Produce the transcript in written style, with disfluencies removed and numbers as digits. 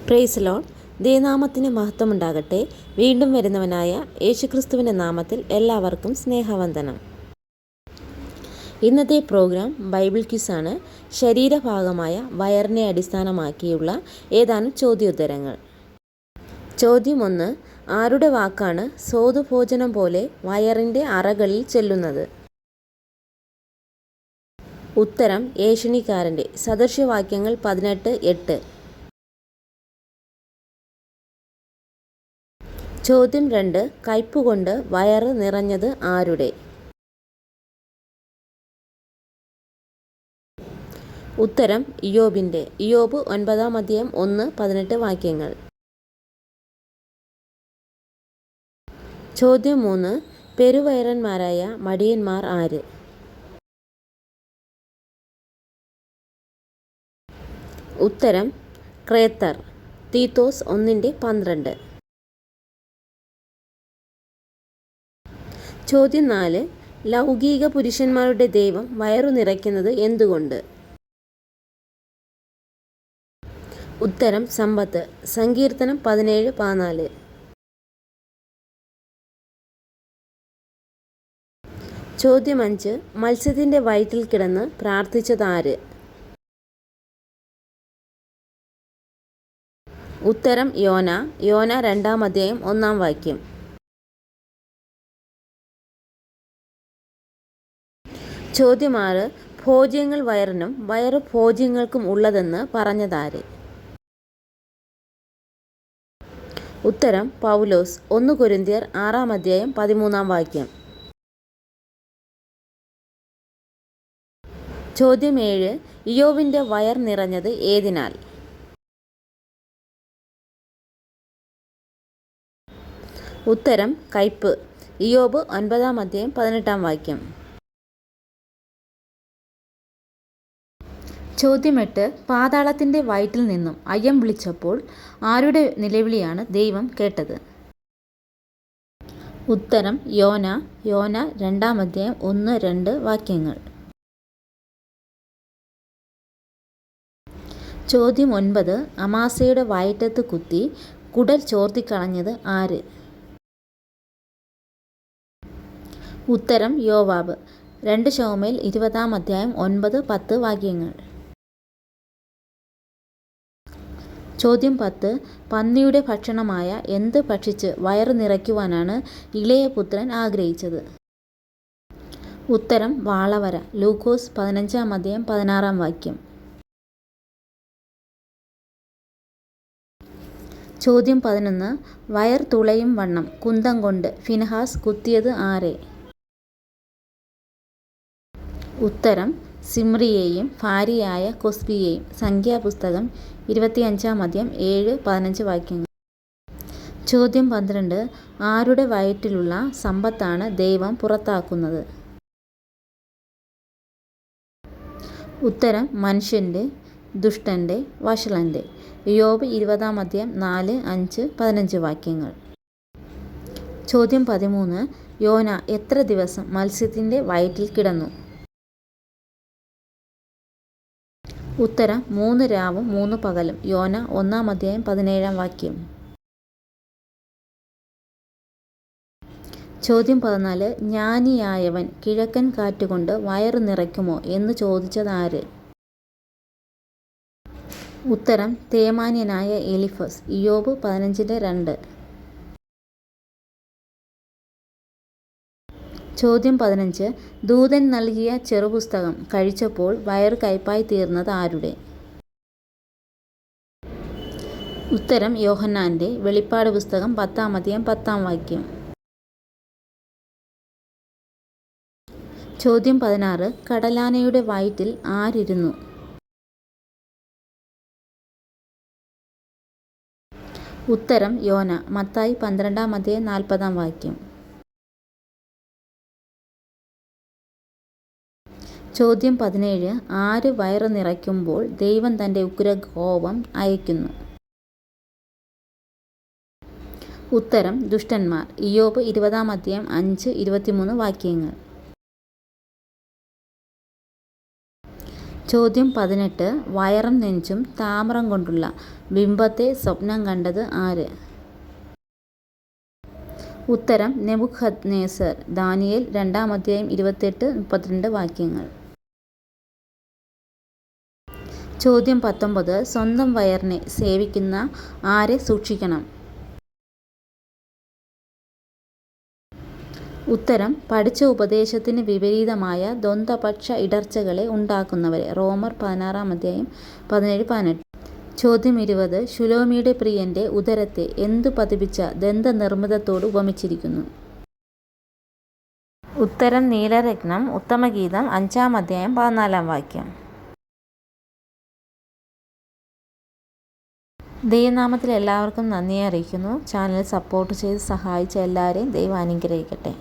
Praise Lord. ദൈവനാമത്തിന് മഹത്വമുണ്ടാകട്ടെ. വീണ്ടും വരുന്നവനായ യേശുക്രിസ്തുവിൻ്റെ നാമത്തിൽ എല്ലാവർക്കും സ്നേഹവന്ദനം. ഇന്നത്തെ പ്രോഗ്രാം ബൈബിൾ ക്വിസാണ്. ശരീരഭാഗമായ വയറിനെ അടിസ്ഥാനമാക്കിയുള്ള ഏതാനും ചോദ്യോത്തരങ്ങൾ. ചോദ്യം 1. ആരുടെ വാക്കാണ് സ്വാദുഭോജനം പോലെ വയറിൻ്റെ അറകളിൽ ചെല്ലുന്നത്? ഉത്തരം ഏഷണിക്കാരൻ്റെ. സദൃശവാക്യങ്ങൾ 18:8. ചോദ്യം 2. കയ്പുകൊണ്ട് വയറ് നിറഞ്ഞത് ആരുടെ? ഉത്തരം ഇയ്യോബിൻ്റെ. ഇയ്യോബ് 9:1-18 വാക്യങ്ങൾ. ചോദ്യം 3. പെരുവയറന്മാരായ മടിയന്മാർ ആര്? ഉത്തരം ക്രേത്തർ. തീത്തോസ് 1:12. ചോദ്യം 4. ലൗകിക പുരുഷന്മാരുടെ ദൈവം വയറു നിറയ്ക്കുന്നത് എന്തുകൊണ്ട്? ഉത്തരം സമ്പത്ത്. സങ്കീർത്തനം 17:14. ചോദ്യം 5. മത്സ്യത്തിൻ്റെ വയറ്റിൽ കിടന്ന് പ്രാർത്ഥിച്ചതാര്? ഉത്തരം യോന. യോന 2-1 വാക്യം. ചോദ്യം 6. ഭോജ്യങ്ങൾ വയറിനും വയറ് ഭോജ്യങ്ങൾക്കും ഉള്ളതെന്ന് പറഞ്ഞതാര്? ഉത്തരം പൗലോസ്. 1 കൊരിന്ത്യർ 6-13 വാക്യം. ചോദ്യം 7. ഇയ്യോബിൻ്റെ വയർ നിറഞ്ഞത് ഏതിനാൽ? ഉത്തരം കയ്പ്. ഇയ്യോബ് 9-18 വാക്യം. ചോദ്യം 8. പാതാളത്തിൻ്റെ വയറ്റിൽ നിന്നും അയ്യം വിളിച്ചപ്പോൾ ആരുടെ നിലവിളിയാണ് ദൈവം കേട്ടത്? ഉത്തരം യോന. യോന 2-1-2 വാക്യങ്ങൾ. ചോദ്യം 9. അമാസയുടെ വയറ്റത്ത് കുത്തി കുടൽ ചോർത്തിക്കളഞ്ഞത് ആര്? ഉത്തരം യോവാബ്. 2 ശമൂവേൽ 20-9-10 വാക്യങ്ങൾ. ചോദ്യം 10. പന്നിയുടെ ഭക്ഷണമായ എന്ത് ഭക്ഷിച്ച് വയറ് നിറയ്ക്കുവാനാണ് ഇളയ പുത്രൻ ആഗ്രഹിച്ചത്? ഉത്തരം വാളവര. ലൂക്കോസ് 15-16 വാക്യം. ചോദ്യം 11. വയർ തുളയും വണ്ണം കുന്തം കൊണ്ട് ഫിനെഹാസ് കുത്തിയത് ആരെ? ഉത്തരം സിമ്രിയെയും ഭാര്യയായ കൊസ്ബിയെയും. സംഖ്യാപുസ്തകം 25-7-15 വാക്യങ്ങൾ. ചോദ്യം 12. ആരുടെ വയറ്റിലുള്ള സമ്പത്താണ് ദൈവം പുറത്താക്കുന്നത്? ഉത്തരം മനുഷ്യൻ്റെ, ദുഷ്ടൻ്റെ, വഷളൻ്റെ. ഇയ്യോബ് 20-4-5-15 വാക്യങ്ങൾ. ചോദ്യം 13. യോന എത്ര ദിവസം മത്സ്യത്തിൻ്റെ വയറ്റിൽ കിടന്നു? ഉത്തരം 3 രാവും 3 പകലും. യോന 1-17 വാക്യം. ചോദ്യം 14. ജ്ഞാനിയായവൻ കിഴക്കൻ കാറ്റുകൊണ്ട് വയറു നിറയ്ക്കുമോ എന്ന് ചോദിച്ചതാര്? ഉത്തരം തേമാന്യനായ എലിഫസ്. ഇയ്യോബ് 15:2. ചോദ്യം 15. ദൂതൻ നൽകിയ ചെറുപുസ്തകം കഴിച്ചപ്പോൾ വയറ് കയ്പായി തീർന്നത് ആരുടെ? ഉത്തരം യോഹന്നാൻ്റെ. വെളിപ്പാട് പുസ്തകം 10-10 വാക്യം. ചോദ്യം 16. കടലാനയുടെ വയറ്റിൽ ആരിരുന്നു? ഉത്തരം യോന. മത്തായി 12-40 വാക്യം. ചോദ്യം 17. ആര് വയറ് നിറയ്ക്കുമ്പോൾ ദൈവം തൻ്റെ ഉഗ്രകോപം അയക്കുന്നു? ഉത്തരം ദുഷ്ടന്മാർ. ഇയ്യോബ് 20-5-23 വാക്യങ്ങൾ. ചോദ്യം 18. വയറും നെഞ്ചും താമ്രം കൊണ്ടുള്ള ബിംബത്തെ സ്വപ്നം കണ്ടത് ആര്? ഉത്തരം നെബൂഖദ്നേസർ. ദാനിയേൽ 2-ാം അധ്യായം 28-32 വാക്യങ്ങൾ. ചോദ്യം 19. സ്വന്തം വയറിനെ സേവിക്കുന്ന ആരെ സൂക്ഷിക്കണം? ഉത്തരം പഠിച്ച ഉപദേശത്തിന് വിപരീതമായ ദ്വന്ദ്വപക്ഷ ഇടർച്ചകളെ ഉണ്ടാക്കുന്നവരെ. റോമർ 16-ാം അധ്യായം 17-18. ചോദ്യം 20. ശുലോമിയുടെ പ്രിയന്റെ ഉദരത്തെ എന്തു പതിപ്പിച്ച ദന്തനിർമ്മിതത്തോട് ഉപമിച്ചിരിക്കുന്നു? ഉത്തരം നീലരത്നം. ഉത്തമഗീതം 5-ാം അധ്യായം 14-ാം വാക്യം. ദൈവനാമത്തിൽ എല്ലാവർക്കും നന്ദിയെ അറിയിക്കുന്നു. ചാനൽ സപ്പോർട്ട് ചെയ്ത് സഹായിച്ച എല്ലാവരെയും ദൈവം അനുഗ്രഹിക്കട്ടെ.